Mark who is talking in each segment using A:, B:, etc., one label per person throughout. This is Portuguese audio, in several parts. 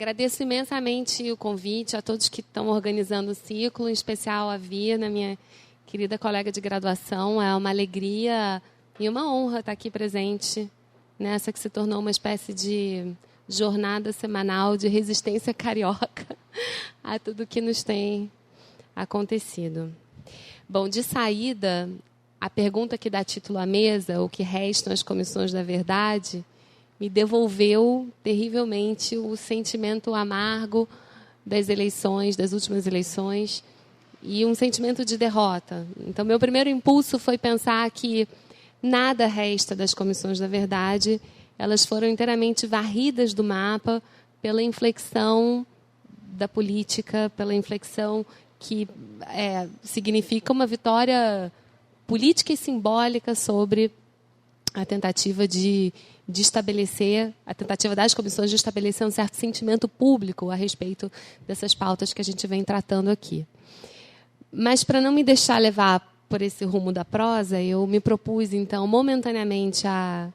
A: Agradeço imensamente o convite a todos que estão organizando o ciclo, em especial a Vina, minha querida colega de graduação. É uma alegria e uma honra estar aqui presente nessa que se tornou uma espécie de jornada semanal de resistência carioca a tudo que nos tem acontecido. Bom, de saída, a pergunta que dá título à mesa, o que restam as comissões da verdade, me devolveu terrivelmente o sentimento amargo das eleições, das últimas eleições, e um sentimento de derrota. Então, meu primeiro impulso foi pensar que nada resta das comissões da verdade, elas foram inteiramente varridas do mapa pela inflexão da política, pela inflexão que significa uma vitória política e simbólica sobre a tentativa de estabelecer, a tentativa das comissões de estabelecer um certo sentimento público a respeito dessas pautas que a gente vem tratando aqui. Mas, para não me deixar levar por esse rumo da prosa, eu me propus, então, momentaneamente a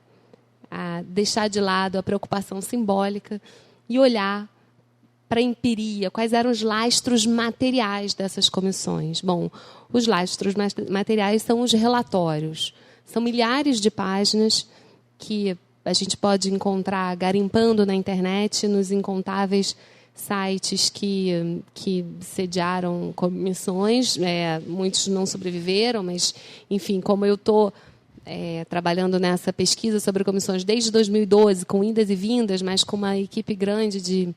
A: deixar de lado a preocupação simbólica e olhar para a empiria, quais eram os lastros materiais dessas comissões. Bom, os lastros materiais são os relatórios. São milhares de páginas que a gente pode encontrar garimpando na internet, nos incontáveis sites que sediaram comissões. Muitos não sobreviveram, mas, enfim, como eu estou trabalhando nessa pesquisa sobre comissões desde 2012, com indas e vindas, mas com uma equipe grande de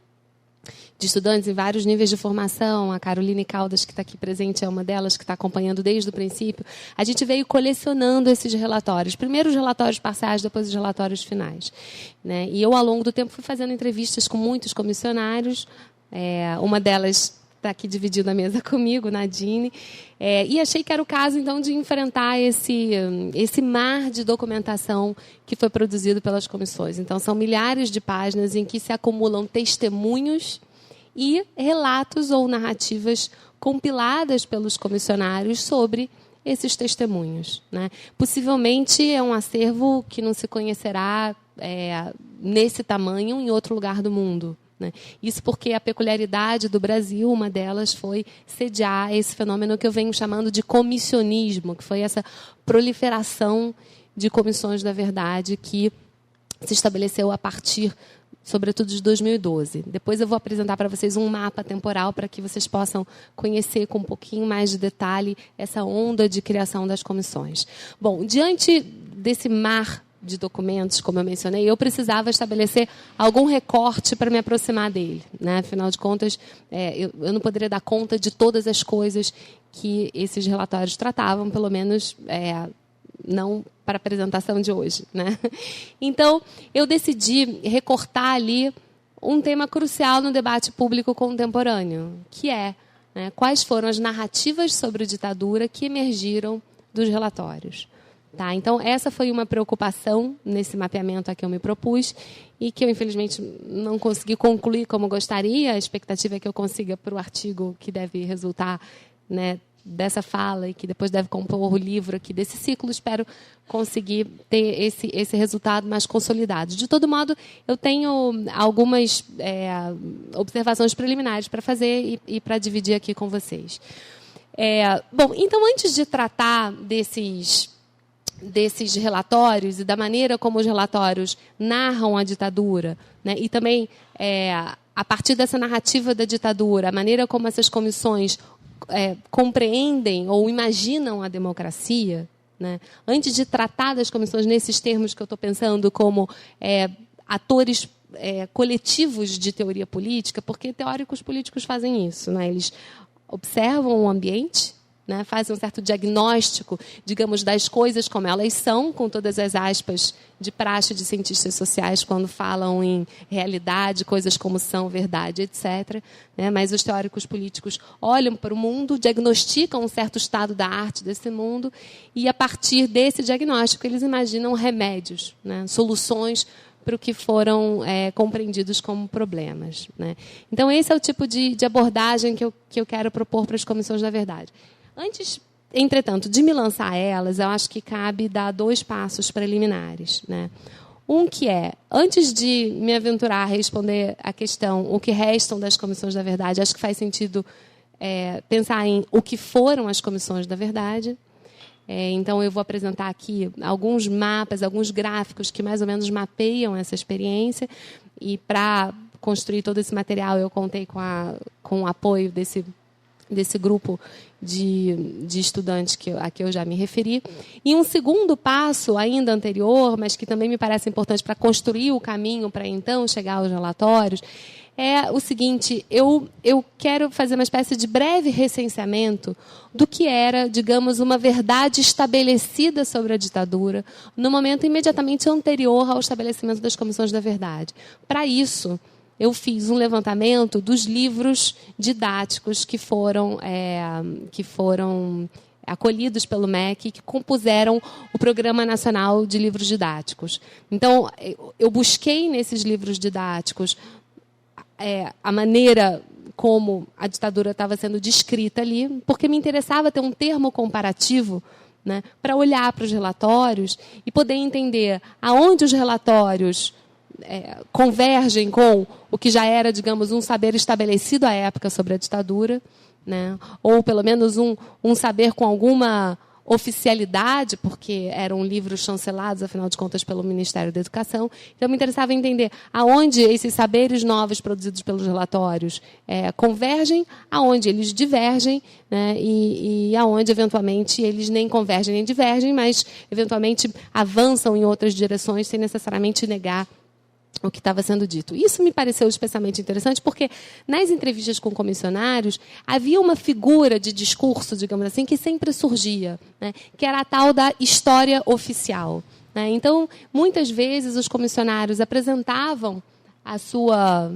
A: estudantes em vários níveis de formação. A Caroline Caldas, que está aqui presente, é uma delas, que está acompanhando desde o princípio. A gente veio colecionando esses relatórios. Primeiro os relatórios parciais, depois os relatórios finais, né? E eu, ao longo do tempo, fui fazendo entrevistas com muitos comissionários. Uma delas está aqui dividindo a mesa comigo, Nadine. E achei que era o caso, então, de enfrentar esse mar de documentação que foi produzido pelas comissões. Então, são milhares de páginas em que se acumulam testemunhos e relatos ou narrativas compiladas pelos comissionários sobre esses testemunhos, né? Possivelmente é um acervo que não se conhecerá nesse tamanho em outro lugar do mundo, né? Isso porque a peculiaridade do Brasil, uma delas, foi sediar esse fenômeno que eu venho chamando de comissionismo, que foi essa proliferação de comissões da verdade que se estabeleceu a partir, sobretudo, de 2012. Depois eu vou apresentar para vocês um mapa temporal para que vocês possam conhecer com um pouquinho mais de detalhe essa onda de criação das comissões. Bom, diante desse mar de documentos, como eu mencionei, eu precisava estabelecer algum recorte para me aproximar dele, né? Afinal de contas, eu não poderia dar conta de todas as coisas que esses relatórios tratavam, pelo menos não para a apresentação de hoje, né? Então, eu decidi recortar ali um tema crucial no debate público contemporâneo, que né, quais foram as narrativas sobre a ditadura que emergiram dos relatórios. Tá, então, essa foi uma preocupação nesse mapeamento a que eu me propus e que eu, infelizmente, não consegui concluir como gostaria. A expectativa é que eu consiga, para o artigo que deve resultar, né, dessa fala e que depois deve compor o livro aqui desse ciclo, espero conseguir ter esse resultado mais consolidado. De todo modo, eu tenho algumas observações preliminares para fazer e para dividir aqui com vocês. Bom, então, antes de tratar desses relatórios e da maneira como os relatórios narram a ditadura, né, e também, a partir dessa narrativa da ditadura, a maneira como essas comissões compreendem ou imaginam a democracia, né, antes de tratar das comissões nesses termos que eu estou pensando como atores coletivos de teoria política, porque teóricos políticos fazem isso, né, eles observam o ambiente, né, fazem um certo diagnóstico, digamos, das coisas como elas são, com todas as aspas de praxe de cientistas sociais quando falam em realidade, coisas como são, verdade, etc. Né, mas os teóricos políticos olham para o mundo, diagnosticam um certo estado da arte desse mundo e, a partir desse diagnóstico, eles imaginam remédios, né, soluções para o que foram compreendidos como problemas, né. Então, esse é o tipo de abordagem que eu quero propor para as comissões da verdade. Antes, entretanto, de me lançar a elas, eu acho que cabe dar 2 passos preliminares, né? Um que é, antes de me aventurar a responder a questão o que restam das comissões da verdade, acho que faz sentido pensar em o que foram as comissões da verdade. Então, eu vou apresentar aqui alguns mapas, alguns gráficos que mais ou menos mapeiam essa experiência. E, para construir todo esse material, eu contei com o apoio desse grupo de estudantes a que eu já me referi. E um segundo passo, ainda anterior, mas que também me parece importante para construir o caminho para, então, chegar aos relatórios, é o seguinte: eu quero fazer uma espécie de breve recenseamento do que era, digamos, uma verdade estabelecida sobre a ditadura no momento imediatamente anterior ao estabelecimento das comissões da verdade. Para isso, eu fiz um levantamento dos livros didáticos que foram acolhidos pelo MEC e que compuseram o Programa Nacional de Livros Didáticos. Então, eu busquei nesses livros didáticos a maneira como a ditadura estava sendo descrita ali, porque me interessava ter um termo comparativo, né, para olhar para os relatórios e poder entender aonde os relatórios convergem com o que já era, digamos, um saber estabelecido à época sobre a ditadura, né, ou pelo menos um saber com alguma oficialidade, porque eram livros chancelados, afinal de contas, pelo Ministério da Educação. Então, me interessava entender aonde esses saberes novos produzidos pelos relatórios convergem, aonde eles divergem, né, e aonde, eventualmente, eles nem convergem nem divergem, mas, eventualmente, avançam em outras direções sem necessariamente negar o que estava sendo dito. Isso me pareceu especialmente interessante porque, nas entrevistas com comissionários, havia uma figura de discurso, digamos assim, que sempre surgia, né, que era a tal da história oficial, né? Então, muitas vezes, os comissionários apresentavam a sua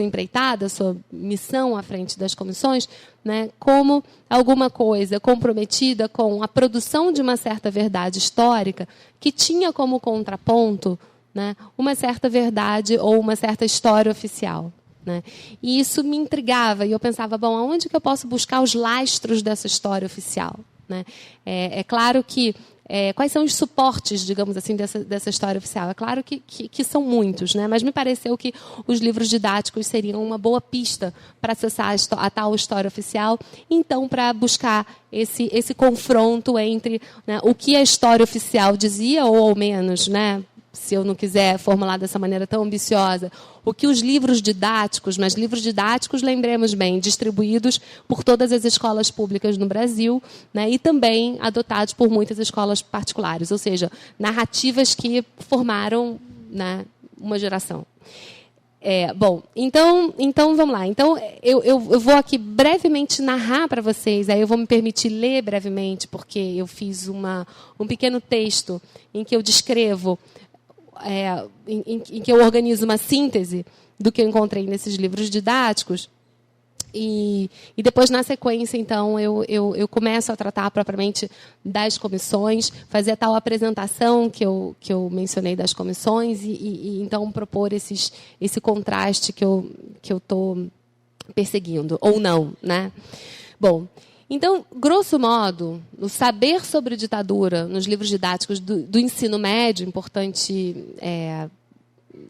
A: empreitada, a sua missão à frente das comissões, né, como alguma coisa comprometida com a produção de uma certa verdade histórica que tinha como contraponto, né, uma certa verdade ou uma certa história oficial, né? E isso me intrigava, e eu pensava, bom, aonde que eu posso buscar os lastros dessa história oficial, né? É claro que quais são os suportes, digamos assim, dessa história oficial? É claro que são muitos, né? Mas me pareceu que os livros didáticos seriam uma boa pista para acessar a tal história oficial, então, para buscar esse confronto entre, né, o que a história oficial dizia, ou ao menos, né, se eu não quiser formular dessa maneira tão ambiciosa, o que os livros didáticos, mas livros didáticos, lembremos bem, distribuídos por todas as escolas públicas no Brasil, né, e também adotados por muitas escolas particulares, ou seja, narrativas que formaram, né, uma geração. Bom, então vamos lá. Então, eu vou aqui brevemente narrar para vocês, aí eu vou me permitir ler brevemente, porque eu fiz um pequeno texto em que eu descrevo, em que eu organizo uma síntese do que eu encontrei nesses livros didáticos. E depois, na sequência, então, eu começo a tratar propriamente das comissões, fazer a tal apresentação que eu mencionei das comissões e então, propor esse contraste que eu estou perseguindo, ou não, né? Bom, então, grosso modo, o saber sobre ditadura nos livros didáticos do ensino médio, importante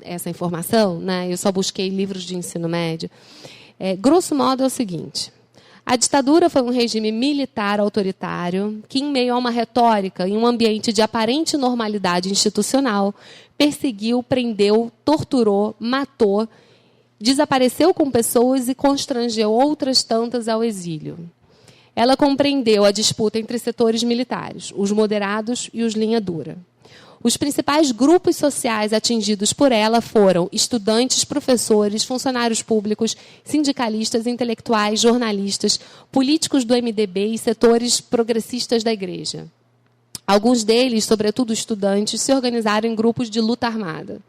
A: essa informação, né? Eu só busquei livros de ensino médio. Grosso modo é o seguinte: a ditadura foi um regime militar autoritário que, em meio a uma retórica, em um ambiente de aparente normalidade institucional, perseguiu, prendeu, torturou, matou, desapareceu com pessoas e constrangeu outras tantas ao exílio. Ela compreendeu a disputa entre setores militares, os moderados e os linha dura. Os principais grupos sociais atingidos por ela foram estudantes, professores, funcionários públicos, sindicalistas, intelectuais, jornalistas, políticos do MDB e setores progressistas da Igreja. Alguns deles, sobretudo estudantes, se organizaram em grupos de luta armada.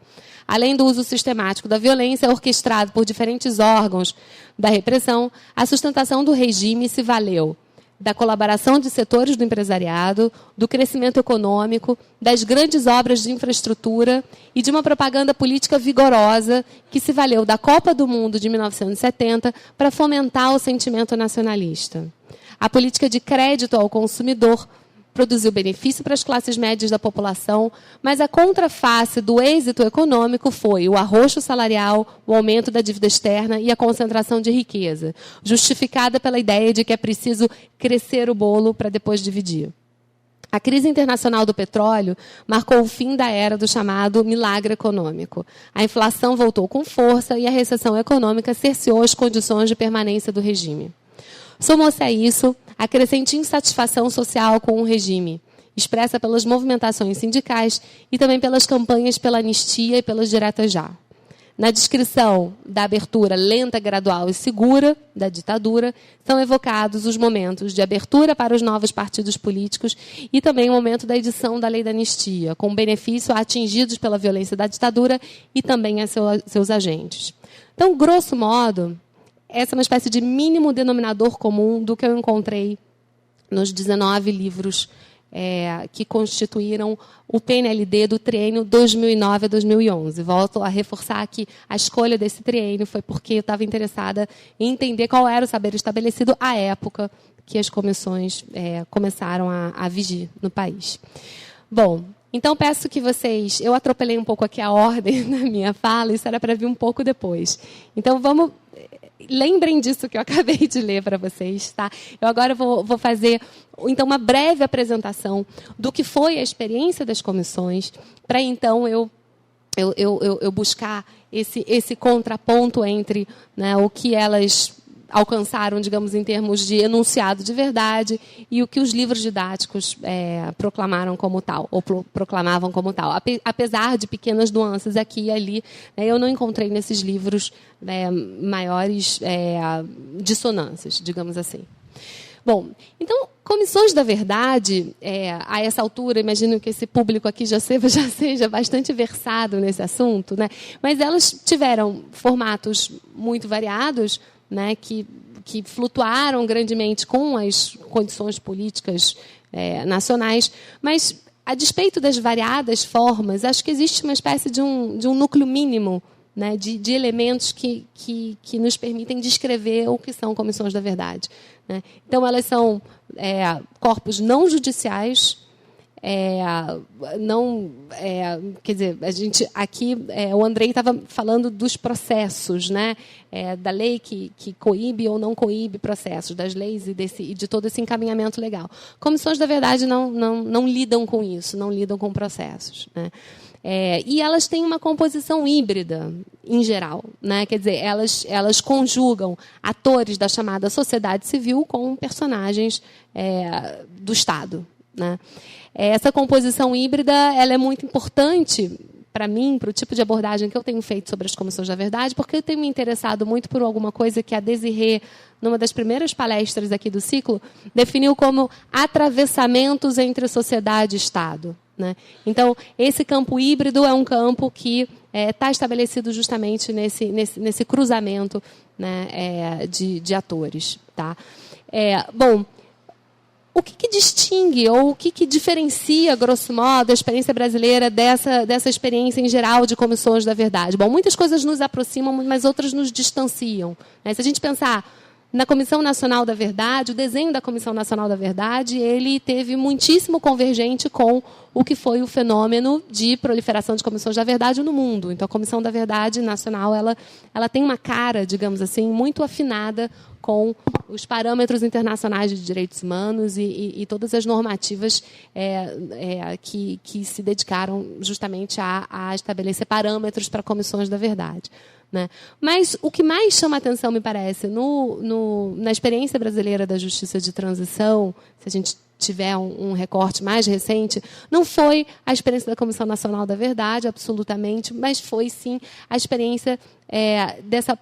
A: Além do uso sistemático da violência orquestrado por diferentes órgãos da repressão, a sustentação do regime se valeu da colaboração de setores do empresariado, do crescimento econômico, das grandes obras de infraestrutura e de uma propaganda política vigorosa que se valeu da Copa do Mundo de 1970 para fomentar o sentimento nacionalista. A política de crédito ao consumidor produziu benefício para as classes médias da população, mas a contraface do êxito econômico foi o arroxo salarial, o aumento da dívida externa e a concentração de riqueza, justificada pela ideia de que é preciso crescer o bolo para depois dividir. A crise internacional do petróleo marcou o fim da era do chamado milagre econômico. A inflação voltou com força e a recessão econômica cerceou as condições de permanência do regime. Somou-se a isso a crescente insatisfação social com o regime, expressa pelas movimentações sindicais e também pelas campanhas pela anistia e pelas diretas já. Na descrição da abertura lenta, gradual e segura da ditadura, são evocados os momentos de abertura para os novos partidos políticos e também o momento da edição da lei da anistia, com benefício a atingidos pela violência da ditadura e também a seus agentes. Então, grosso modo, essa é uma espécie de mínimo denominador comum do que eu encontrei nos 19 livros que constituíram o PNLD do triênio 2009 a 2011. Volto a reforçar que a escolha desse triênio foi porque eu estava interessada em entender qual era o saber estabelecido à época que as comissões começaram a vigir no país. Bom, então peço que vocês... Eu atropelei um pouco aqui a ordem da minha fala, isso era para vir um pouco depois. Então vamos... Lembrem disso que eu acabei de ler para vocês, tá? Eu agora vou fazer, então, uma breve apresentação do que foi a experiência das comissões, para, então, eu buscar esse contraponto entre, né, o que elas alcançaram, digamos, em termos de enunciado de verdade e o que os livros didáticos proclamaram como tal, ou proclamavam como tal. Apesar de pequenas nuances aqui e ali, né, eu não encontrei nesses livros maiores dissonâncias, digamos assim. Bom, então, comissões da verdade, a essa altura, imagino que esse público aqui já seja bastante versado nesse assunto, né? Mas elas tiveram formatos muito variados, né, que flutuaram grandemente com as condições políticas nacionais, mas, a despeito das variadas formas, acho que existe uma espécie de um núcleo mínimo, né, de elementos que nos permitem descrever o que são comissões da verdade, né? Então, elas são corpos não judiciais, quer dizer, a gente aqui, o Andrei estava falando dos processos, né, da lei que coíbe ou não coíbe processos, das leis e de todo esse encaminhamento legal. Comissões da verdade não lidam com isso, não lidam com processos, né? E elas têm uma composição híbrida, em geral, né? Quer dizer, elas conjugam atores da chamada sociedade civil com personagens do Estado, né? Essa composição híbrida ela é muito importante para mim, para o tipo de abordagem que eu tenho feito sobre as comissões da verdade, porque eu tenho me interessado muito por alguma coisa que a Desirê, numa das primeiras palestras aqui do ciclo, definiu como atravessamentos entre sociedade e Estado, né? Então, esse campo híbrido é um campo que está estabelecido justamente nesse cruzamento, né, de atores. Tá? Bom, o que distingue ou o que diferencia, grosso modo, a experiência brasileira dessa experiência em geral de comissões da verdade? Bom, muitas coisas nos aproximam, mas outras nos distanciam, né? Se a gente pensar na Comissão Nacional da Verdade, o desenho da Comissão Nacional da Verdade, ele teve muitíssimo convergente com o que foi o fenômeno de proliferação de comissões da verdade no mundo. Então, a Comissão da Verdade Nacional, ela tem uma cara, digamos assim, muito afinada com os parâmetros internacionais de direitos humanos e todas as normativas que se dedicaram justamente a estabelecer parâmetros para comissões da verdade, né? Mas o que mais chama a atenção, me parece, na experiência brasileira da justiça de transição, se a gente tiver um recorte mais recente, não foi a experiência da Comissão Nacional da Verdade, absolutamente, mas foi, sim, a experiência dessa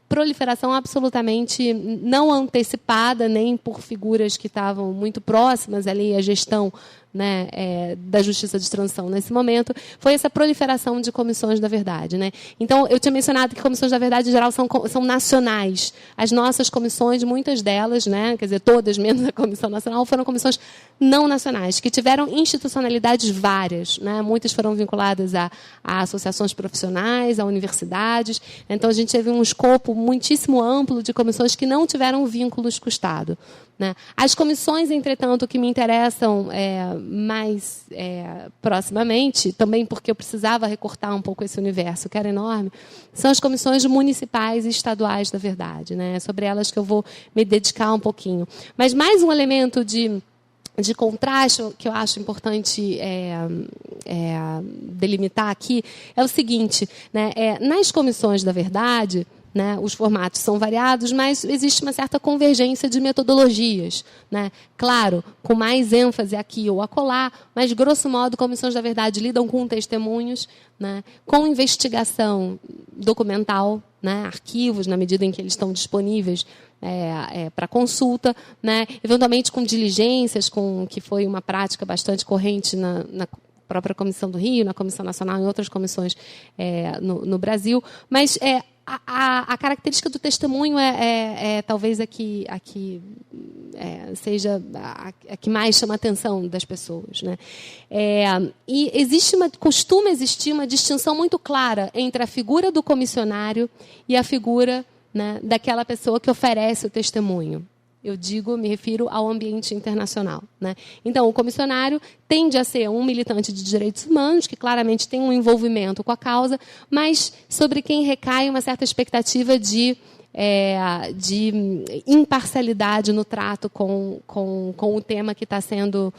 A: proliferação absolutamente não antecipada, nem por figuras que estavam muito próximas ali à gestão, né, da justiça de transição nesse momento, foi essa proliferação de comissões da verdade, né? Então, eu tinha mencionado que comissões da verdade, em geral, são nacionais. As nossas comissões, muitas delas, né, quer dizer, todas, menos a Comissão Nacional, foram comissões não nacionais, que tiveram institucionalidades várias, né? Muitas foram vinculadas a associações profissionais, a universidades. Então, a gente teve um escopo muitíssimo amplo de comissões que não tiveram vínculos com o Estado, né? As comissões, entretanto, que me interessam mais proximamente, também porque eu precisava recortar um pouco esse universo, que era enorme, são as comissões municipais e estaduais da verdade, né? É sobre elas que eu vou me dedicar um pouquinho. Mas mais um elemento de contraste que eu acho importante delimitar aqui é o seguinte, né? Nas comissões da verdade, né, os formatos são variados, mas existe uma certa convergência de metodologias, né? Claro, com mais ênfase aqui ou acolá, mas, grosso modo, comissões da verdade lidam com testemunhos, né, com investigação documental, né, arquivos, na medida em que eles estão disponíveis para consulta, né, eventualmente com diligências, que foi uma prática bastante corrente na própria Comissão do Rio, na Comissão Nacional e outras comissões no Brasil, mas a característica do testemunho talvez a que seja a que mais chama a atenção das pessoas, né? E costuma existir uma distinção muito clara entre a figura do comissionário e a figura, né, daquela pessoa que oferece o testemunho. Me refiro ao ambiente internacional, né? Então, o comissionário tende a ser um militante de direitos humanos, que claramente tem um envolvimento com a causa, mas sobre quem recai uma certa expectativa de imparcialidade no trato com o tema que está sendo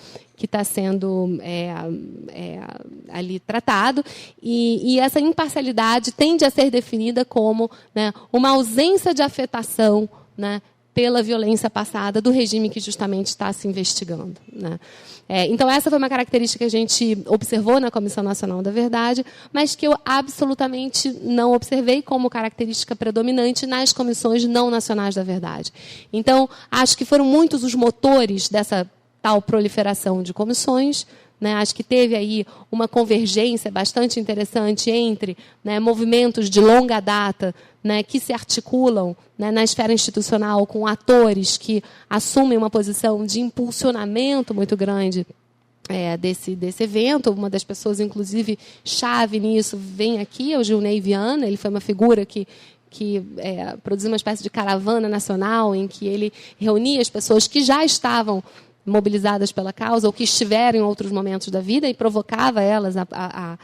A: ali tratado, e essa imparcialidade tende a ser definida como, né, uma ausência de afetação, né, pela violência passada do regime que justamente está se investigando, né? Então, essa foi uma característica que a gente observou na Comissão Nacional da Verdade, mas que eu absolutamente não observei como característica predominante nas comissões não nacionais da verdade. Então, acho que foram muitos os motores dessa tal proliferação de comissões, né? Acho que teve aí uma convergência bastante interessante entre, né, movimentos de longa data, né, que se articulam, né, na esfera institucional com atores que assumem uma posição de impulsionamento muito grande desse evento. Uma das pessoas, inclusive, chave nisso, vem aqui, é o Gilney Viana. Ele foi uma figura que produziu uma espécie de caravana nacional em que ele reunia as pessoas que já estavam mobilizadas pela causa ou que estiveram em outros momentos da vida e provocava elas a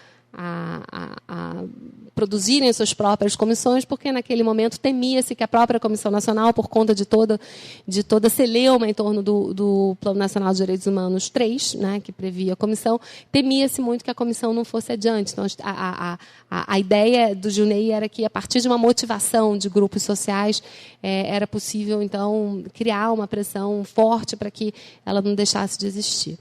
A: produzirem suas próprias comissões, porque naquele momento temia-se que a própria Comissão Nacional, por conta de toda a celeuma em torno do Plano Nacional de Direitos Humanos 3, né, que previa a comissão, temia-se muito que a comissão não fosse adiante. Então, a ideia do Gilney era que, a partir de uma motivação de grupos sociais, era possível, então, criar uma pressão forte para que ela não deixasse de existir.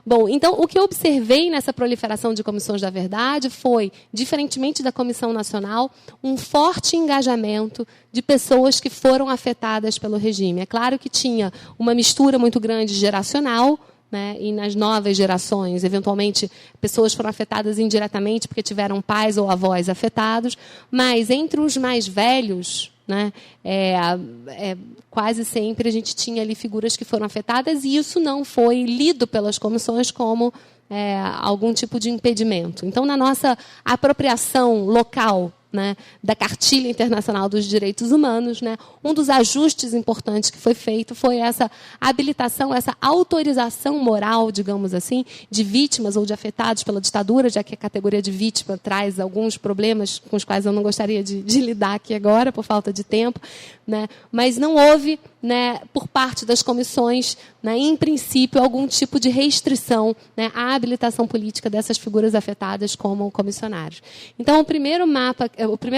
A: Bom, então, o que eu observei nessa proliferação de comissões da verdade foi, diferentemente da Comissão Nacional, um forte engajamento de pessoas que foram afetadas pelo regime. É claro que tinha uma mistura muito grande geracional, né, e nas novas gerações, eventualmente, pessoas foram afetadas indiretamente porque tiveram pais ou avós afetados, mas entre os mais velhos, né, quase sempre a gente tinha ali figuras que foram afetadas, e isso não foi lido pelas comissões como algum tipo de impedimento. Então, na nossa apropriação local, né, da Cartilha Internacional dos Direitos Humanos, né, um dos ajustes importantes que foi feito foi essa habilitação, essa autorização moral, digamos assim, de vítimas ou de afetados pela ditadura, já que a categoria de vítima traz alguns problemas com os quais eu não gostaria de lidar aqui agora, por falta de tempo, né, mas não houve, né, por parte das comissões, né, em princípio, algum tipo de restrição, né, à habilitação política dessas figuras afetadas como comissionários. Então, o primeiro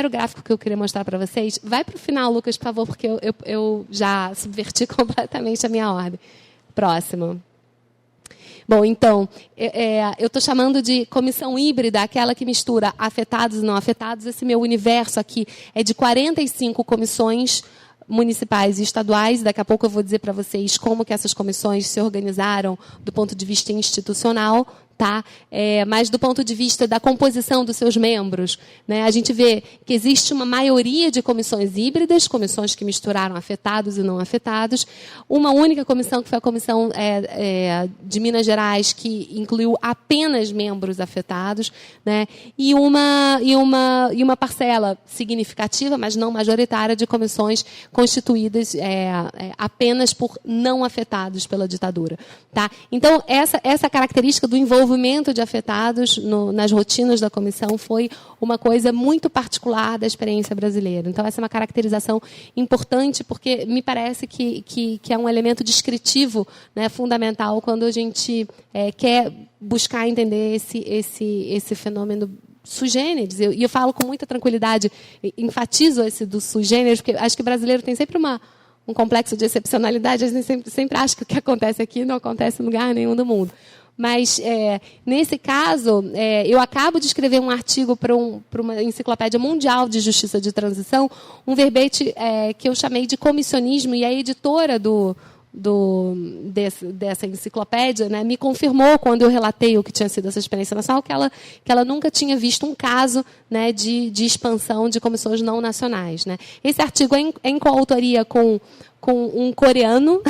A: gráfico que eu queria mostrar para vocês, vai para o final, Lucas, por favor, porque eu já subverti completamente a minha ordem. Próximo. Bom, então, eu estou chamando de comissão híbrida, aquela que mistura afetados e não afetados. Esse meu universo aqui é de 45 comissões municipais e estaduais. Daqui a pouco eu vou dizer para vocês como que essas comissões se organizaram do ponto de vista institucional. tá? Mas do ponto de vista da composição dos seus membros, né, a gente vê que existe uma maioria de comissões híbridas, comissões que misturaram afetados e não afetados, uma única comissão, que foi a comissão de Minas Gerais, que incluiu apenas membros afetados, né, e uma parcela significativa, mas não majoritária, de comissões constituídas apenas por não afetados pela ditadura. Tá? Então, essa característica do envolvimento de afetados nas rotinas da comissão foi uma coisa muito particular da experiência brasileira. Então, essa é uma caracterização importante, porque me parece que é um elemento descritivo, né, fundamental quando a gente quer buscar entender esse fenômeno sui generis. E eu falo com muita tranquilidade, enfatizo esse do sui generis, porque acho que o brasileiro tem sempre um complexo de excepcionalidade. A gente sempre acha que o que acontece aqui não acontece em lugar nenhum do mundo. Mas, nesse caso, eu acabo de escrever um artigo para uma enciclopédia mundial de justiça de transição, um verbete que eu chamei de comissionismo, e a editora dessa enciclopédia, né, me confirmou, quando eu relatei o que tinha sido essa experiência nacional, que ela nunca tinha visto um caso, né, de expansão de comissões não nacionais. Né. Esse artigo é em coautoria com um coreano.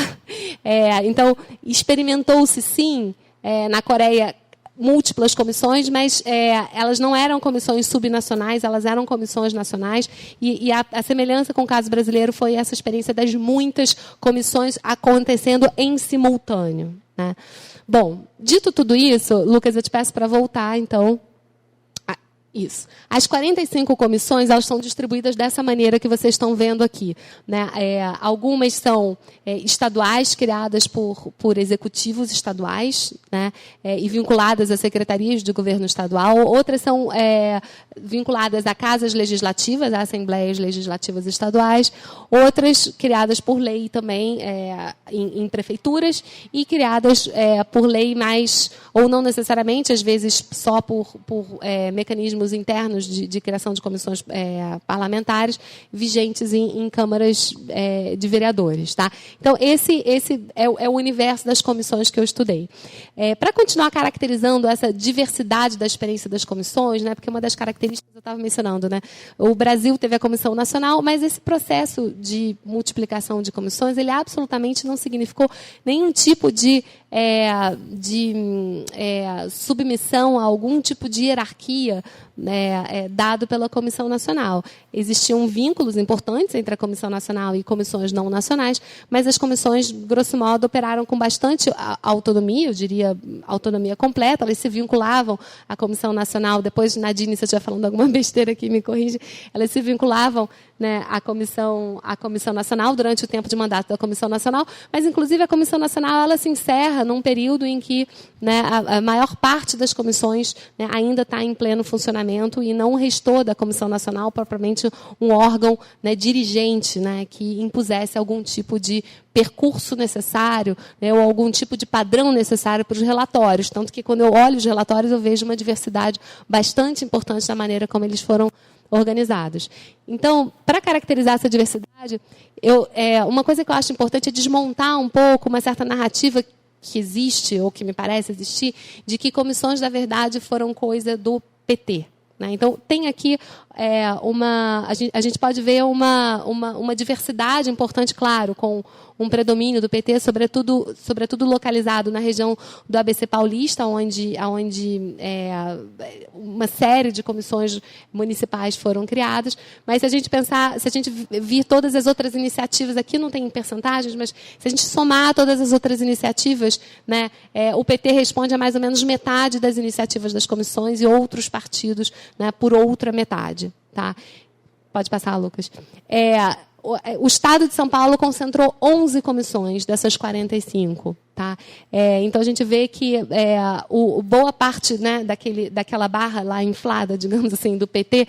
A: Então, experimentou-se, sim, na Coreia, múltiplas comissões, mas elas não eram comissões subnacionais, elas eram comissões nacionais, e a semelhança com o caso brasileiro foi essa experiência das muitas comissões acontecendo em simultâneo. Né? Bom, dito tudo isso, Lucas, eu te peço para voltar, então. Isso. As 45 comissões, elas são distribuídas dessa maneira que vocês estão vendo aqui. Né? Algumas são estaduais, criadas por executivos estaduais, né? E vinculadas a secretarias de governo estadual. Outras são vinculadas a casas legislativas, a assembleias legislativas estaduais. Outras criadas por lei também em prefeituras, e criadas por lei mais, ou não necessariamente, às vezes só por mecanismos internos de criação de comissões parlamentares vigentes em câmaras de vereadores. Tá? Então, esse é o universo das comissões que eu estudei. Para continuar caracterizando essa diversidade da experiência das comissões, né, porque uma das características eu estava mencionando, né, o Brasil teve a Comissão Nacional, mas esse processo de multiplicação de comissões, ele absolutamente não significou nenhum tipo de submissão a algum tipo de hierarquia dado pela Comissão Nacional. Existiam vínculos importantes entre a Comissão Nacional e comissões não nacionais, mas as comissões, grosso modo, operaram com bastante autonomia, eu diria autonomia completa. Elas se vinculavam à Comissão Nacional. Depois, Nadine, se eu estiver falando alguma besteira aqui, me corrige. Elas se vinculavam, né, à Comissão Nacional durante o tempo de mandato da Comissão Nacional, mas, inclusive, a Comissão Nacional ela se encerra num período em que, né, a maior parte das comissões, né, ainda está em pleno funcionamento, e não restou da Comissão Nacional propriamente um órgão, né, dirigente, né, que impusesse algum tipo de percurso necessário, né, ou algum tipo de padrão necessário para os relatórios. Tanto que, quando eu olho os relatórios, eu vejo uma diversidade bastante importante da maneira como eles foram organizados. Então, para caracterizar essa diversidade, uma coisa que eu acho importante é desmontar um pouco uma certa narrativa que existe, ou que me parece existir, de que comissões, na verdade, foram coisa do PT. Né? Então, tem aqui a gente pode ver uma diversidade importante, claro, com um predomínio do PT, sobretudo localizado na região do ABC Paulista, onde uma série de comissões municipais foram criadas. Mas se a gente vir todas as outras iniciativas, aqui não tem percentagens, mas se a gente somar todas as outras iniciativas, né, o PT responde a mais ou menos metade das iniciativas das comissões, e outros partidos, né, por outra metade. Tá? Pode passar, Lucas. O Estado de São Paulo concentrou 11 comissões dessas 45. Tá? Então, a gente vê que boa parte, né, daquela barra lá inflada, digamos assim, do PT,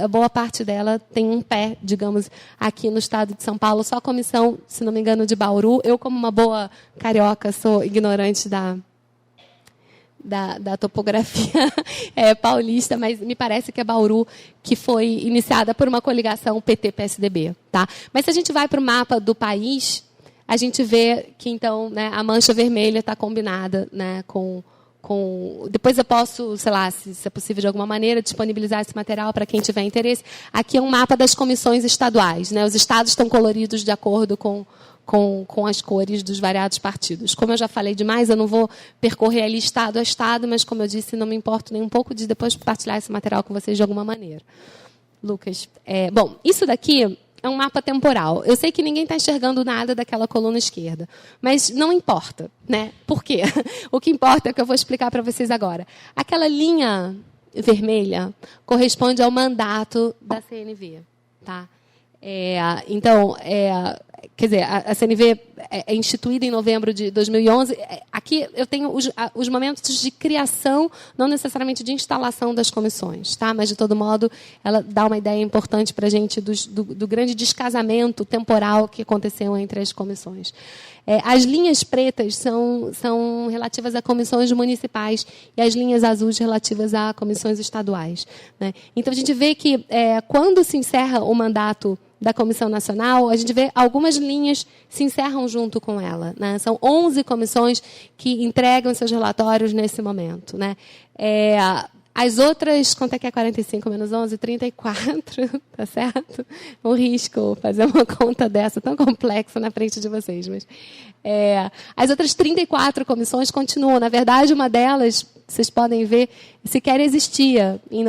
A: boa parte dela tem um pé, digamos, aqui no Estado de São Paulo. Só a comissão, se não me engano, de Bauru. Eu, como uma boa carioca, sou ignorante da topografia paulista, mas me parece que é Bauru, que foi iniciada por uma coligação PT-PSDB. Tá? Mas se a gente vai para o mapa do país, a gente vê que, então, né, a mancha vermelha está combinada, né, com Depois eu posso, sei lá, se é possível de alguma maneira, disponibilizar esse material para quem tiver interesse. Aqui é um mapa das comissões estaduais, né? Os estados estão coloridos de acordo com as cores dos variados partidos. Como eu já falei demais, eu não vou percorrer ali estado a estado, mas, como eu disse, não me importo nem um pouco de depois compartilhar esse material com vocês de alguma maneira. Lucas, bom, isso daqui é um mapa temporal. Eu sei que ninguém está enxergando nada daquela coluna esquerda, mas não importa, né? Por quê? O que importa é o que eu vou explicar para vocês agora. Aquela linha vermelha corresponde ao mandato da CNV, tá? Então, quer dizer, a CNV é instituída em novembro de 2011. Aqui eu tenho os momentos de criação, não necessariamente de instalação das comissões, tá? Mas, de todo modo, ela dá uma ideia importante para a gente do grande descasamento temporal que aconteceu entre as comissões. As linhas pretas são relativas a comissões municipais e as linhas azuis relativas a comissões estaduais, né? Então, a gente vê que, quando se encerra o mandato da Comissão Nacional, a gente vê algumas linhas se encerram junto com ela, né? São 11 comissões que entregam seus relatórios nesse momento, né? As outras, quanto é que é 45 menos 11? 34, tá certo? Um risco fazer uma conta dessa tão complexa na frente de vocês. Mas, as outras 34 comissões continuam. Na verdade, uma delas, vocês podem ver, sequer existia em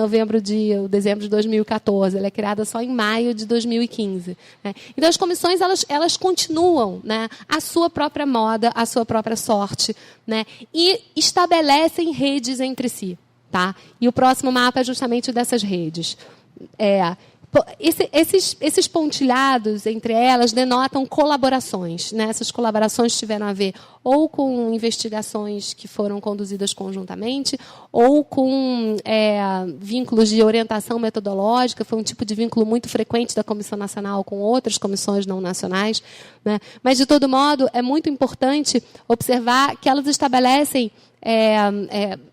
A: dezembro de 2014. Ela é criada só em maio de 2015. Né? Então, as comissões, elas continuam, né? A sua própria moda, a sua própria sorte, né? E estabelecem redes entre si. Tá? E o próximo mapa é justamente dessas redes. Esses pontilhados entre elas denotam colaborações, né? Essas colaborações tiveram a ver ou com investigações que foram conduzidas conjuntamente, ou com vínculos de orientação metodológica. Foi um tipo de vínculo muito frequente da Comissão Nacional com outras comissões não nacionais, né? Mas, de todo modo, é muito importante observar que elas estabelecem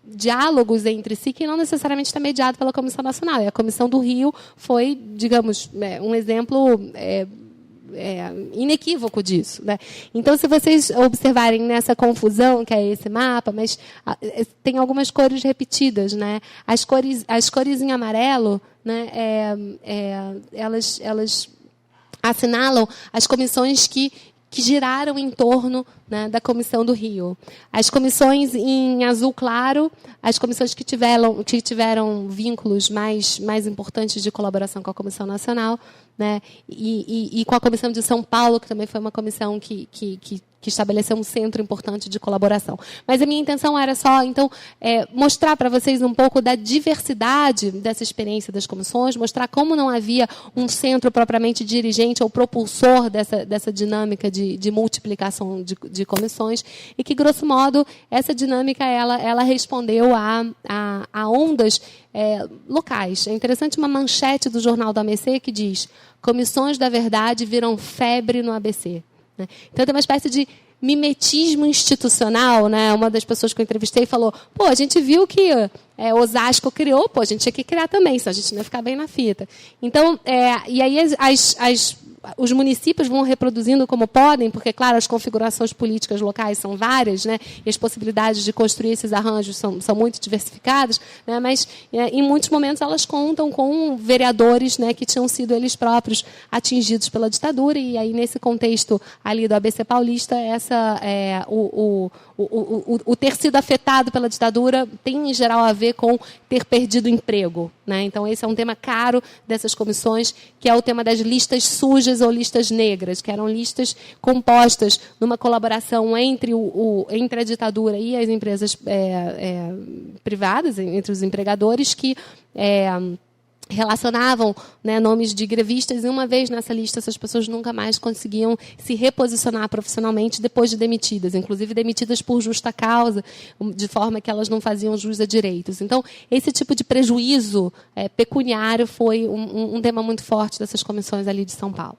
A: diálogos entre si que não necessariamente está mediado pela Comissão Nacional. E a Comissão do Rio foi, digamos, um exemplo inequívoco disso, né? Então, se vocês observarem nessa confusão que é esse mapa, mas tem algumas cores repetidas, né? As cores em amarelo, né? Elas assinalam as comissões que giraram em torno, né, da Comissão do Rio. As comissões em azul claro, as comissões que tiveram vínculos mais importantes de colaboração com a Comissão Nacional, né, e com a Comissão de São Paulo, que também foi uma comissão que estabeleceu um centro importante de colaboração. Mas a minha intenção era só, então, mostrar para vocês um pouco da diversidade dessa experiência das comissões, mostrar como não havia um centro propriamente dirigente ou propulsor dessa dinâmica de multiplicação de comissões, e que, grosso modo, essa dinâmica ela respondeu a ondas locais. É interessante uma manchete do jornal do ABC que diz: comissões da verdade viram febre no ABC. Então, tem uma espécie de mimetismo institucional, né? Uma das pessoas que eu entrevistei falou: pô, a gente viu que Osasco criou, pô, a gente tinha que criar também, senão a gente não ia ficar bem na fita. Então, e aí os municípios vão reproduzindo como podem, porque, claro, as configurações políticas locais são várias, né? E as possibilidades de construir esses arranjos são muito diversificadas, né? Mas, em muitos momentos, elas contam com vereadores, né, que tinham sido eles próprios atingidos pela ditadura, e aí, nesse contexto ali do ABC Paulista, o ter sido afetado pela ditadura tem, em geral, a ver com ter perdido emprego, né? Então, esse é um tema caro dessas comissões, que é o tema das listas sujas ou listas negras, que eram listas compostas numa colaboração entre a ditadura e as empresas privadas, entre os empregadores, que relacionavam, né, nomes de grevistas, e uma vez nessa lista essas pessoas nunca mais conseguiam se reposicionar profissionalmente depois de demitidas, inclusive demitidas por justa causa, de forma que elas não faziam jus a direitos. Então, esse tipo de prejuízo pecuniário foi um tema muito forte dessas comissões ali de São Paulo.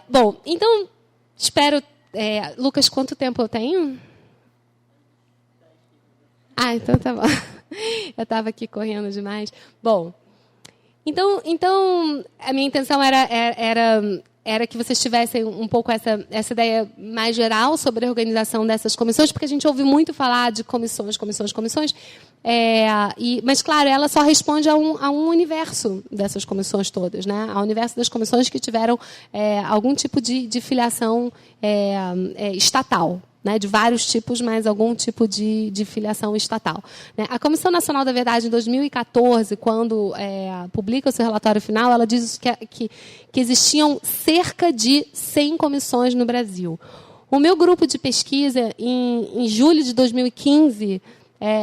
A: Bom, então, espero... Lucas, quanto tempo eu tenho? Então tá bom. Eu estava aqui correndo demais. Bom, então a minha intenção era era que vocês tivessem um pouco essa ideia mais geral sobre a organização dessas comissões, porque a gente ouve muito falar de comissões. Mas, claro, ela só responde a um universo dessas comissões todas, né? Ao universo das comissões que tiveram algum tipo de filiação estatal. Né, de vários tipos, mas algum tipo de filiação estatal. Né? A Comissão Nacional da Verdade, em 2014, quando publica o seu relatório final, ela diz que existiam cerca de 100 comissões no Brasil. O meu grupo de pesquisa, em julho de 2015,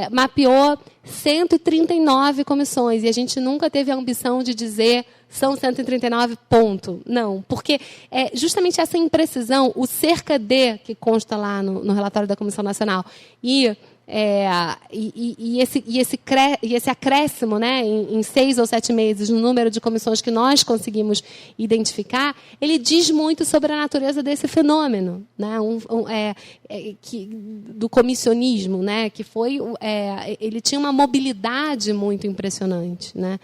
A: mapeou 139 comissões, e a gente nunca teve a ambição de dizer são 139, ponto. Não, porque justamente essa imprecisão, o cerca de, que consta lá no relatório da Comissão Nacional, e esse acréscimo, né, em 6 ou 7 meses no número de comissões que nós conseguimos identificar, ele diz muito sobre a natureza desse fenômeno, né, do comissionismo, né, que foi, ele tinha uma mobilidade muito impressionante, né,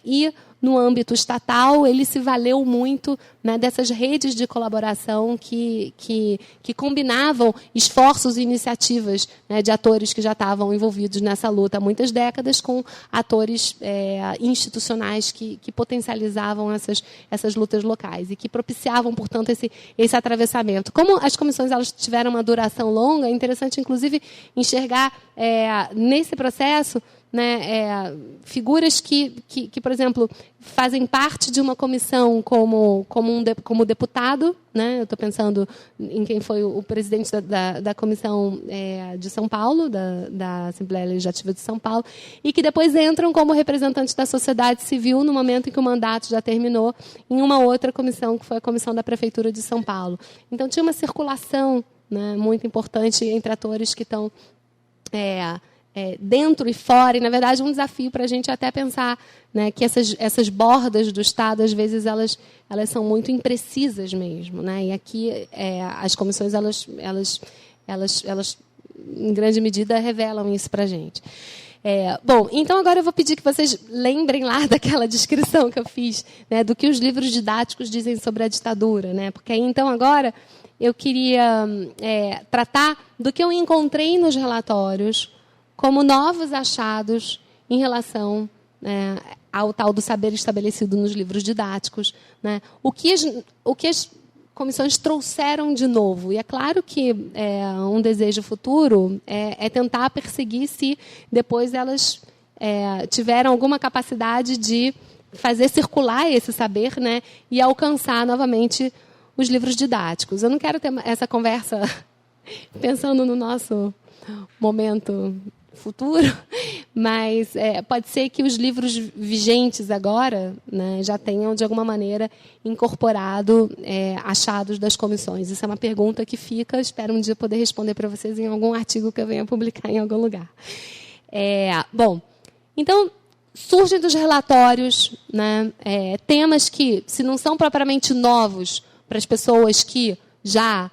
A: e no âmbito estatal, ele se valeu muito, né, dessas redes de colaboração que combinavam esforços e iniciativas, né, de atores que já estavam envolvidos nessa luta há muitas décadas com atores institucionais que potencializavam essas lutas locais e que propiciavam, portanto, esse atravessamento. Como as comissões elas tiveram uma duração longa, é interessante, inclusive, enxergar nesse processo, né, figuras que, por exemplo, fazem parte de uma comissão como deputado, né? Eu estou pensando em quem foi o presidente da comissão de São Paulo, da Assembleia Legislativa de São Paulo, e que depois entram como representantes da sociedade civil no momento em que o mandato já terminou, em uma outra comissão, que foi a comissão da Prefeitura de São Paulo. Então, tinha uma circulação, né, muito importante entre atores que estão dentro e fora, e, na verdade, um desafio para a gente até pensar, né, que essas bordas do Estado, às vezes, elas são muito imprecisas mesmo. Né? E aqui, as comissões, elas, em grande medida, revelam isso para a gente. Bom, então agora eu vou pedir que vocês lembrem lá daquela descrição que eu fiz, né, do que os livros didáticos dizem sobre a ditadura. Né? Porque aí, então, agora, eu queria tratar do que eu encontrei nos relatórios como novos achados em relação ao tal do saber estabelecido nos livros didáticos. Né? O que as comissões trouxeram de novo. E é claro que um desejo futuro é tentar perseguir se depois elas tiveram alguma capacidade de fazer circular esse saber, né, e alcançar novamente os livros didáticos. Eu não quero ter essa conversa pensando no nosso momento futuro, mas pode ser que os livros vigentes agora, né, já tenham, de alguma maneira, incorporado achados das comissões. Isso é uma pergunta que fica, espero um dia poder responder para vocês em algum artigo que eu venha publicar em algum lugar. Bom, então, surgem dos relatórios, né, temas que, se não são propriamente novos para as pessoas que já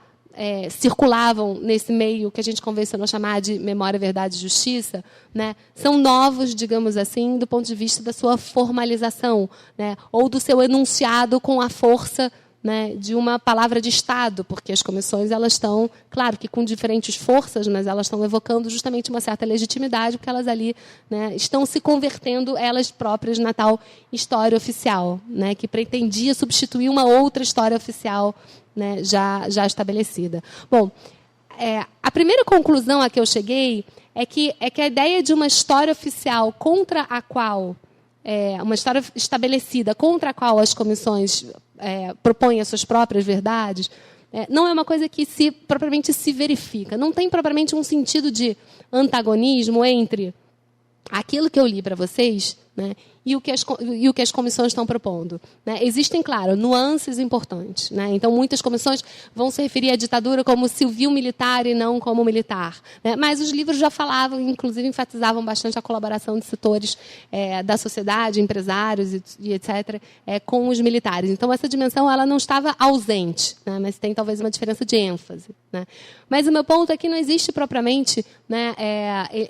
A: circulavam nesse meio que a gente convencionou chamar de memória, verdade e justiça, né, são novos, digamos assim, do ponto de vista da sua formalização, né, ou do seu enunciado com a força, né, de uma palavra de Estado, porque as comissões elas estão, claro que com diferentes forças, mas elas estão evocando justamente uma certa legitimidade, porque elas ali, né, estão se convertendo elas próprias na tal história oficial, né, que pretendia substituir uma outra história oficial, né, já estabelecida. Bom, a primeira conclusão a que eu cheguei é que a ideia de uma história oficial contra a qual, uma história estabelecida contra a qual as comissões propõem as suas próprias verdades, não é uma coisa que propriamente se verifica. Não tem propriamente um sentido de antagonismo entre aquilo que eu li para vocês, né, e o que as comissões estão propondo. Né? Existem, claro, nuances importantes. Né? Então, muitas comissões vão se referir à ditadura como civil-militar e não como militar. Né? Mas os livros já falavam, inclusive enfatizavam bastante a colaboração de setores da sociedade, empresários e etc., com os militares. Então, essa dimensão ela não estava ausente, né? Mas tem talvez uma diferença de ênfase. Né? Mas o meu ponto é que não existe propriamente, né,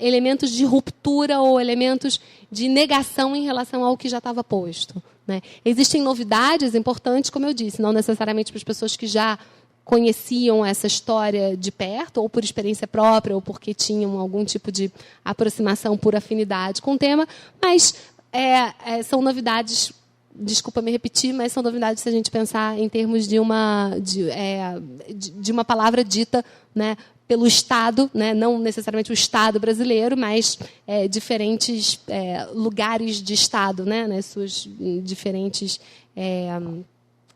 A: elementos de ruptura ou elementos de negação em relação ao que já estava posto. né? Existem novidades importantes, como eu disse, não necessariamente para as pessoas que já conheciam essa história de perto, ou por experiência própria, ou porque tinham algum tipo de aproximação por afinidade com o tema, mas são novidades, desculpa me repetir, mas são novidades se a gente pensar em termos de uma palavra dita, né, pelo Estado, né, não necessariamente o Estado brasileiro, mas diferentes lugares de Estado, né, suas diferentes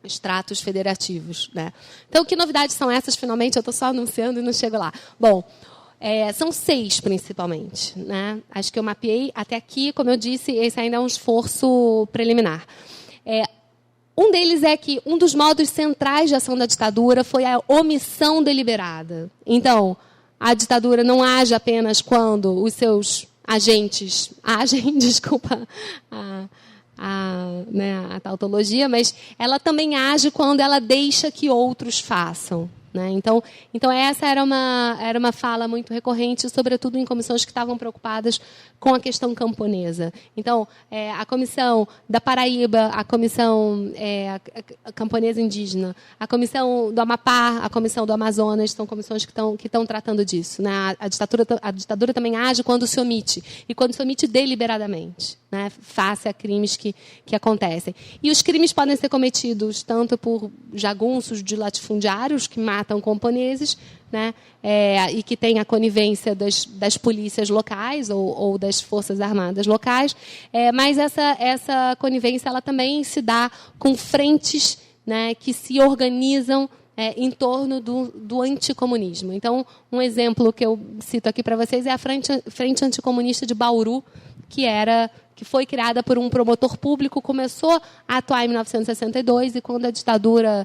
A: estratos federativos, né? Então, que novidades são essas, finalmente? Eu estou só anunciando e não chego lá. Bom, são 6, principalmente, né? Acho que eu mapeei até aqui, como eu disse, esse ainda é um esforço preliminar. Um deles é que um dos modos centrais de ação da ditadura foi a omissão deliberada. Então, a ditadura não age apenas quando os seus agentes agem, desculpa a tautologia, mas ela também age quando ela deixa que outros façam, né? Então essa era uma fala muito recorrente, sobretudo em comissões que estavam preocupadas com a questão camponesa. Então, a comissão da Paraíba, a comissão camponesa indígena, a comissão do Amapá, a comissão do Amazonas, são comissões que estão tratando disso, né? A ditadura também age quando se omite, e quando se omite deliberadamente, né, face a crimes que acontecem. E os crimes podem ser cometidos tanto por jagunços de latifundiários que matam camponeses, né, e que têm a conivência das polícias locais ou das forças armadas locais, mas essa conivência ela também se dá com frentes, né, que se organizam em torno do anticomunismo. Então, um exemplo que eu cito aqui para vocês é a Frente Anticomunista de Bauru, que foi criada por um promotor público, começou a atuar em 1962, e quando a ditadura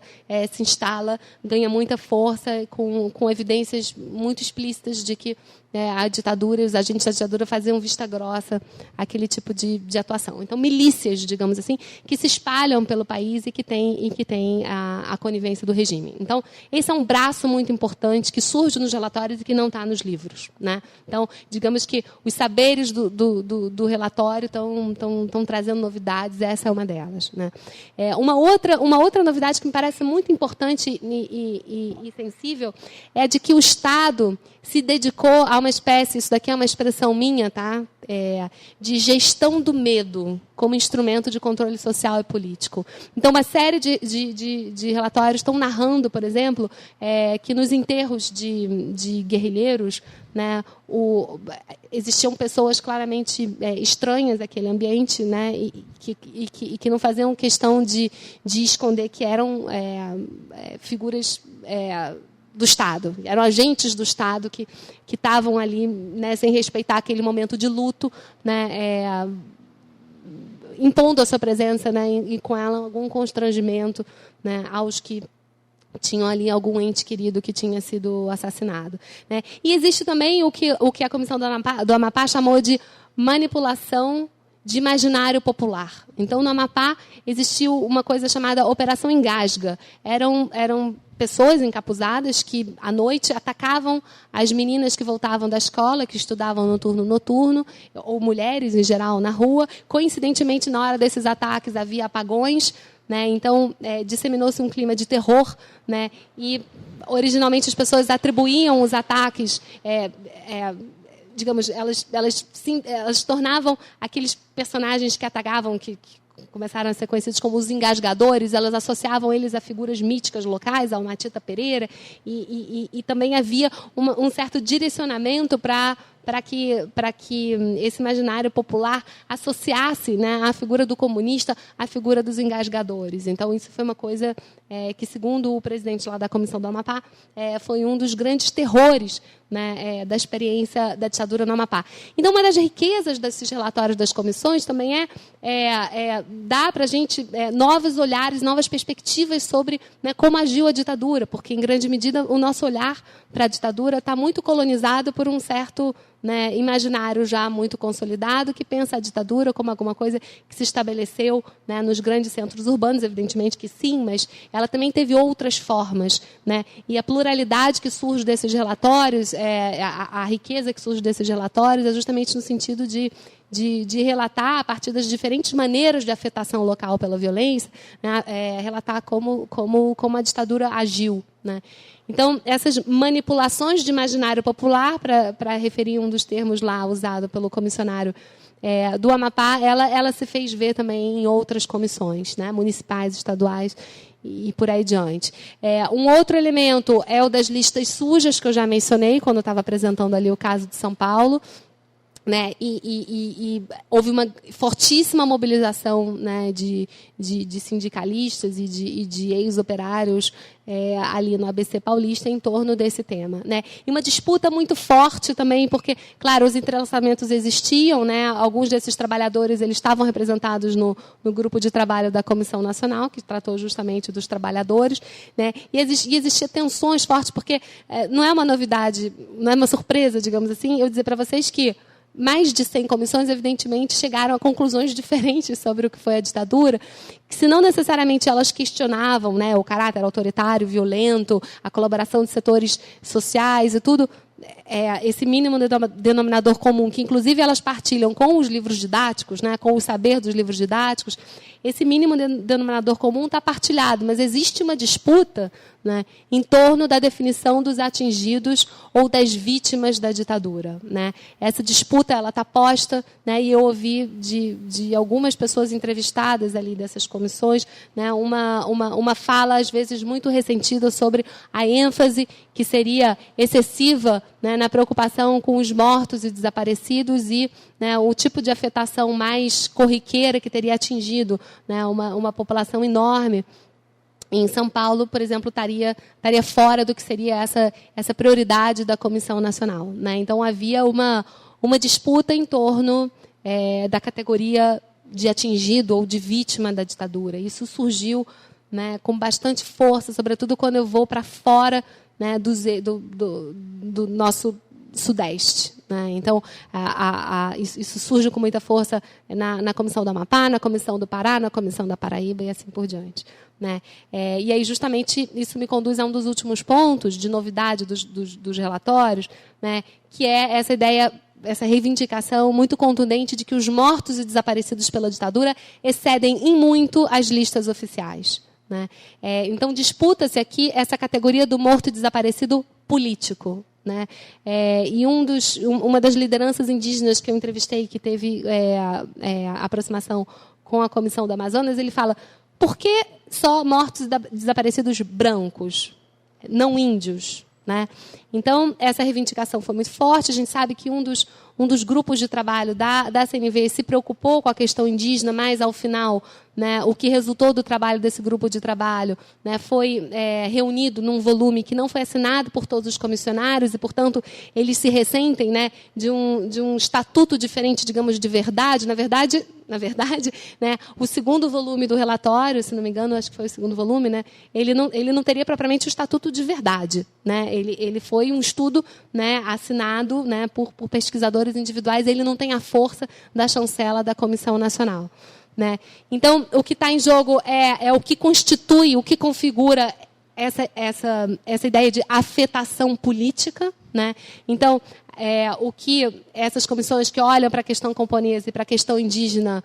A: se instala, ganha muita força, com evidências muito explícitas de que a ditadura e os agentes da ditadura faziam vista grossa aquele tipo de atuação. Então, milícias, digamos assim, que se espalham pelo país e que tem a conivência do regime. Então, esse é um braço muito importante que surge nos relatórios e que não está nos livros, né? Então, digamos que os saberes do relatório estão trazendo novidades, essa é uma delas, né? Uma outra novidade que me parece muito importante e sensível é de que o Estado se dedicou a uma espécie, isso daqui é uma expressão minha, tá? De gestão do medo como instrumento de controle social e político. Então, uma série de relatórios estão narrando, por exemplo, que nos enterros de guerrilheiros, né, existiam pessoas claramente estranhas àquele ambiente, né, e que não faziam questão de esconder que eram figuras do Estado, eram agentes do Estado que estavam ali, né, sem respeitar aquele momento de luto, né, impondo a sua presença, né, e com ela algum constrangimento, né, aos que tinham ali algum ente querido que tinha sido assassinado, né? E existe também o que a Comissão do Amapá chamou de manipulação de imaginário popular. Então, no Amapá existiu uma coisa chamada Operação Engasga. Eram pessoas encapuzadas que, à noite, atacavam as meninas que voltavam da escola, que estudavam no turno noturno, ou mulheres, em geral, na rua. Coincidentemente, na hora desses ataques, havia apagões, né? Então, disseminou-se um clima de terror, né? E, originalmente, as pessoas atribuíam os ataques... digamos, elas tornavam aqueles personagens que atacavam, que começaram a ser conhecidos como os engasgadores, elas associavam eles a figuras míticas locais, ao Matita Pereira, e também havia um certo direcionamento para que esse imaginário popular associasse, né, a figura do comunista à figura dos engasgadores. Então, isso foi uma coisa que, segundo o presidente lá da Comissão do Amapá, foi um dos grandes terrores, né, da experiência da ditadura no Amapá. Então, uma das riquezas desses relatórios das comissões também dar para a gente novos olhares, novas perspectivas sobre, né, como agiu a ditadura, porque, em grande medida, o nosso olhar para a ditadura está muito colonizado por um certo, né, imaginário já muito consolidado, que pensa a ditadura como alguma coisa que se estabeleceu, né, nos grandes centros urbanos, evidentemente que sim, mas ela também teve outras formas, né? E a pluralidade que surge desses relatórios, a riqueza que surge desses relatórios é justamente no sentido de de relatar, a partir das diferentes maneiras de afetação local pela violência, né, relatar como a ditadura agiu, né? Então, essas manipulações de imaginário popular, para referir um dos termos lá usado pelo comissionário do Amapá, ela se fez ver também em outras comissões, né, municipais, estaduais e por aí diante. Um outro elemento é o das listas sujas, que eu já mencionei quando eu estava apresentando ali o caso de São Paulo. Né, e houve uma fortíssima mobilização, né, de sindicalistas e de ex-operários ali no ABC Paulista em torno desse tema, né? E uma disputa muito forte também, porque, claro, os entrelaçamentos existiam, né? Alguns desses trabalhadores eles estavam representados no grupo de trabalho da Comissão Nacional, que tratou justamente dos trabalhadores, né? E existiam tensões fortes, porque não é uma novidade, não é uma surpresa, digamos assim, eu dizer para vocês que mais de 100 comissões, evidentemente, chegaram a conclusões diferentes sobre o que foi a ditadura, que, se não necessariamente elas questionavam, né, o caráter autoritário, violento, a colaboração de setores sociais e tudo, esse mínimo denominador comum, que, inclusive, elas partilham com os livros didáticos, né, com o saber dos livros didáticos, esse mínimo denominador comum está partilhado, mas existe uma disputa, né, em torno da definição dos atingidos ou das vítimas da ditadura, né? Essa disputa está posta, né, e eu ouvi de algumas pessoas entrevistadas ali dessas comissões, né, uma fala, às vezes, muito ressentida sobre a ênfase que seria excessiva, né, na preocupação com os mortos e desaparecidos e, né, o tipo de afetação mais corriqueira que teria atingido, né, uma população enorme. Em São Paulo, por exemplo, estaria fora do que seria essa prioridade da Comissão Nacional, né? Então, havia uma disputa em torno da categoria de atingido ou de vítima da ditadura. Isso surgiu, né, com bastante força, sobretudo quando eu vou para fora, né, do nosso Sudeste, né? Então, isso surge com muita força na Comissão do Amapá, na Comissão do Pará, na Comissão da Paraíba e assim por diante, né? E aí, justamente, isso me conduz a um dos últimos pontos de novidade dos relatórios, né, que é essa ideia, essa reivindicação muito contundente de que os mortos e desaparecidos pela ditadura excedem em muito as listas oficiais, né? Então, disputa-se aqui essa categoria do morto e desaparecido político, né? E uma das lideranças indígenas que eu entrevistei, que teve a aproximação com a Comissão do Amazonas, ele fala: por que só mortos e desaparecidos brancos, não índios, né? Então, essa reivindicação foi muito forte. A gente sabe que um dos grupos de trabalho da CNV se preocupou com a questão indígena, mas, ao final, né, o que resultou do trabalho desse grupo de trabalho, né, foi reunido num volume que não foi assinado por todos os comissionários e, portanto, eles se ressentem, né, de um estatuto diferente, digamos, de verdade. Na verdade, né, o segundo volume do relatório, se não me engano, acho que foi o segundo volume, né, ele não teria propriamente o estatuto de verdade, né? Ele foi um estudo, né, assinado, né, por pesquisadores individuais. Ele não tem a força da chancela da Comissão Nacional, né? Então, o que está em jogo é o que constitui, o que configura essa ideia de afetação política, né? Então, o que essas comissões que olham para a questão camponesa e para a questão indígena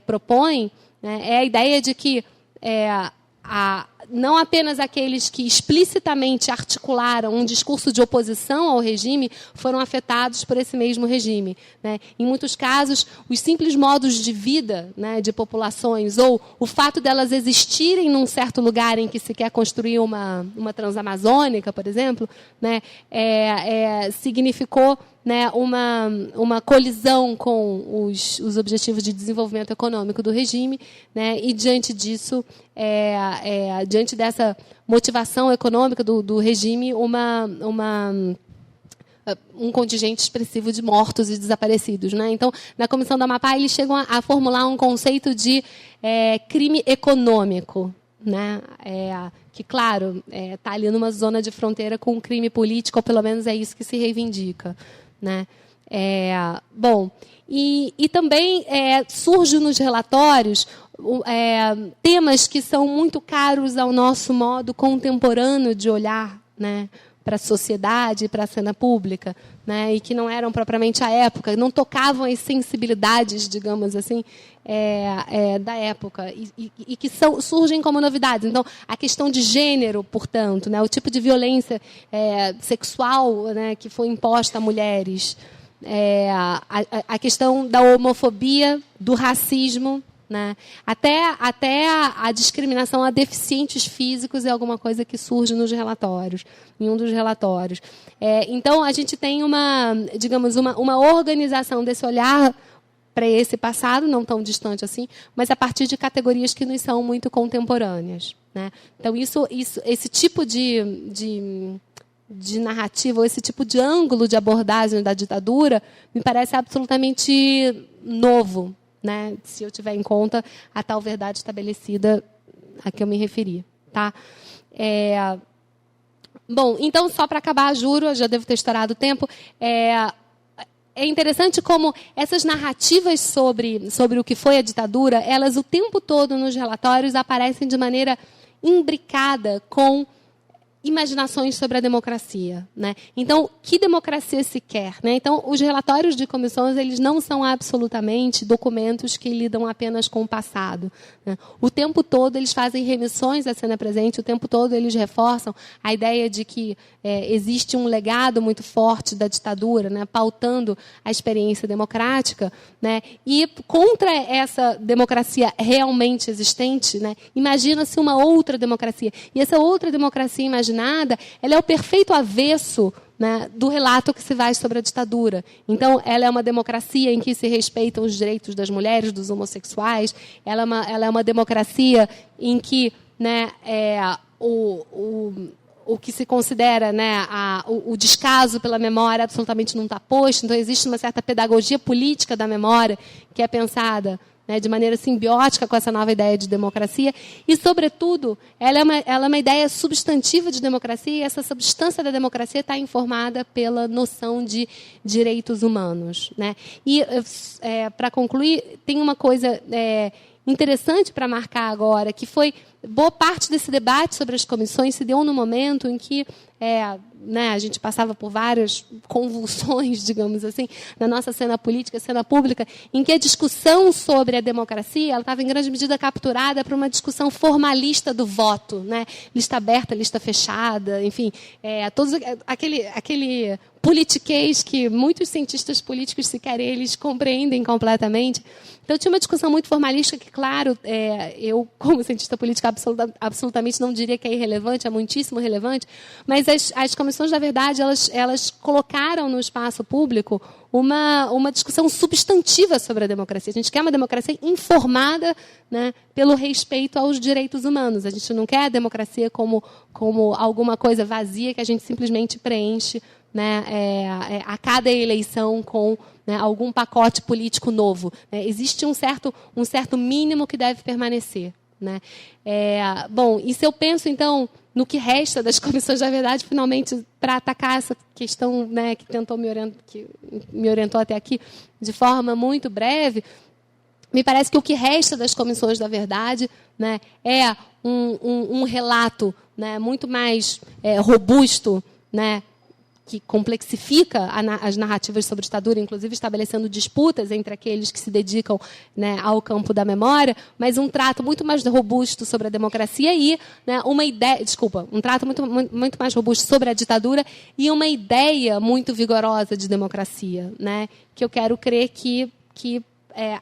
A: propõem, né, é a ideia de que não apenas aqueles que explicitamente articularam um discurso de oposição ao regime foram afetados por esse mesmo regime, né? Em muitos casos, os simples modos de vida, né, de populações, ou o fato delas existirem num certo lugar em que se quer construir uma transamazônica, por exemplo, né, significou, né, uma colisão com os objetivos de desenvolvimento econômico do regime, né, e, diante disso, diante dessa motivação econômica do regime, um contingente expressivo de mortos e desaparecidos, né? Então, na Comissão do Amapá, eles chegam a formular um conceito de crime econômico, né? Que, claro, está ali numa zona de fronteira com o crime político, ou pelo menos é isso que se reivindica, né? Bom, e também surge nos relatórios temas que são muito caros ao nosso modo contemporâneo de olhar, né,
B: a sociedade, para a cena pública, né, e que não eram propriamente a época, não tocavam as sensibilidades, digamos assim, da época, e que surgem como novidades. Então, a questão de gênero, portanto, né, o tipo de violência sexual, né, que foi imposta a mulheres, a questão da homofobia, do racismo, né? Até a discriminação a deficientes físicos é alguma coisa que surge nos relatórios, em um dos relatórios. Então, a gente tem digamos, uma organização desse olhar para esse passado, não tão distante assim, mas a partir de categorias que nos são muito contemporâneas, né? Então, esse tipo de narrativa, ou esse tipo de ângulo de abordagem da ditadura, me parece absolutamente novo, né, se eu tiver em conta a tal verdade estabelecida a que eu me referi. Tá? Bom, então, só para acabar, juro, eu já devo ter estourado o tempo, é interessante como essas narrativas sobre o que foi a ditadura, elas o tempo todo nos relatórios aparecem de maneira imbricada com imaginações sobre a democracia, né? Então, que democracia se quer, né? Então, os relatórios de comissões, eles não são absolutamente documentos que lidam apenas com o passado, né? O tempo todo eles fazem remissões à cena presente, o tempo todo eles reforçam a ideia de que existe um legado muito forte da ditadura, né, pautando a experiência democrática, né? E contra essa democracia realmente existente, né, imagina-se uma outra democracia. E essa outra democracia imaginada, ela é o perfeito avesso, né, do relato que se faz sobre a ditadura. Então, ela é uma democracia em que se respeitam os direitos das mulheres, dos homossexuais. Ela é uma democracia em que, né, o que se considera, né, o descaso pela memória absolutamente não está posto. Então, existe uma certa pedagogia política da memória que é pensada, né, de maneira simbiótica com essa nova ideia de democracia. E, sobretudo, ela é uma ideia substantiva de democracia, e essa substância da democracia está informada pela noção de direitos humanos, né? E, para concluir, tem uma coisa interessante para marcar agora, que foi boa parte desse debate sobre as comissões se deu no momento em que né, a gente passava por várias convulsões, digamos assim, na nossa cena política, cena pública, em que a discussão sobre a democracia ela estava em grande medida capturada por uma discussão formalista do voto, né? Lista aberta, lista fechada, enfim, aquele politiquês que muitos cientistas políticos sequer eles compreendem completamente. Então, tinha uma discussão muito formalista que, claro, eu, como cientista política, absolutamente não diria que é irrelevante, é muitíssimo relevante, mas as comissões, na verdade, elas colocaram no espaço público uma discussão substantiva sobre a democracia. A gente quer uma democracia informada, né, pelo respeito aos direitos humanos. A gente não quer a democracia como alguma coisa vazia que a gente simplesmente preenche, né, a cada eleição com, né, algum pacote político novo. Existe um certo mínimo que deve permanecer, né? Bom, e se eu penso, então, no que resta das comissões da verdade, finalmente, para atacar essa questão, né, que me orientou até aqui de forma muito breve, me parece que o que resta das comissões da verdade, né, é um relato, né, muito mais robusto, né, que complexifica as narrativas sobre ditadura, inclusive estabelecendo disputas entre aqueles que se dedicam, né, ao campo da memória, mas um trato muito mais robusto sobre a democracia e, né, um trato muito mais robusto sobre a ditadura e uma ideia muito vigorosa de democracia, né, que eu quero crer que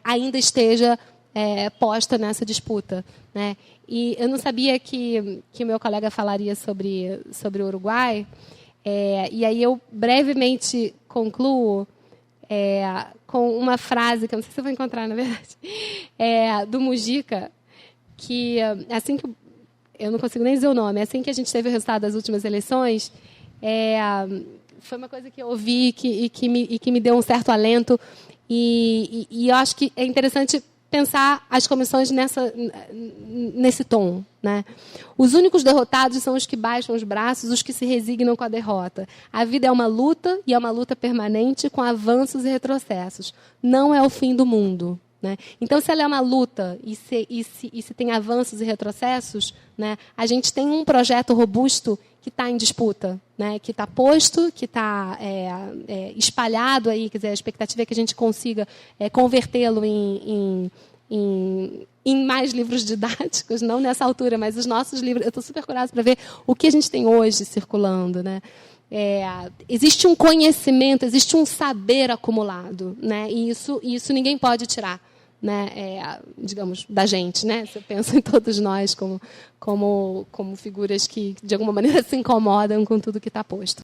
B: ainda esteja posta nessa disputa, né? E eu não sabia que meu colega falaria sobre o Uruguai. E aí eu brevemente concluo com uma frase, que eu não sei se eu vou encontrar, na verdade, do Mujica, que assim que eu não consigo nem dizer o nome, assim que a gente teve o resultado das últimas eleições, foi uma coisa que eu ouvi e que me deu um certo alento, e eu acho que é interessante pensar as comissões nesse tom, né? Os únicos derrotados são os que baixam os braços, os que se resignam com a derrota. A vida é uma luta, e é uma luta permanente, com avanços e retrocessos. Não é o fim do mundo. né? Então, se ela é uma luta e se tem avanços e retrocessos, né, a gente tem um projeto robusto que está em disputa, né, que está posto, que está espalhado aí, quer dizer, a expectativa é que a gente consiga convertê-lo em mais livros didáticos, não nessa altura, mas os nossos livros. Eu estou super curiosa para ver o que a gente tem hoje circulando, né? Existe um conhecimento, existe um saber acumulado, né? E isso ninguém pode tirar, né? Digamos, da gente, né? Você pensa em todos nós como figuras que, de alguma maneira, se incomodam com tudo que está posto.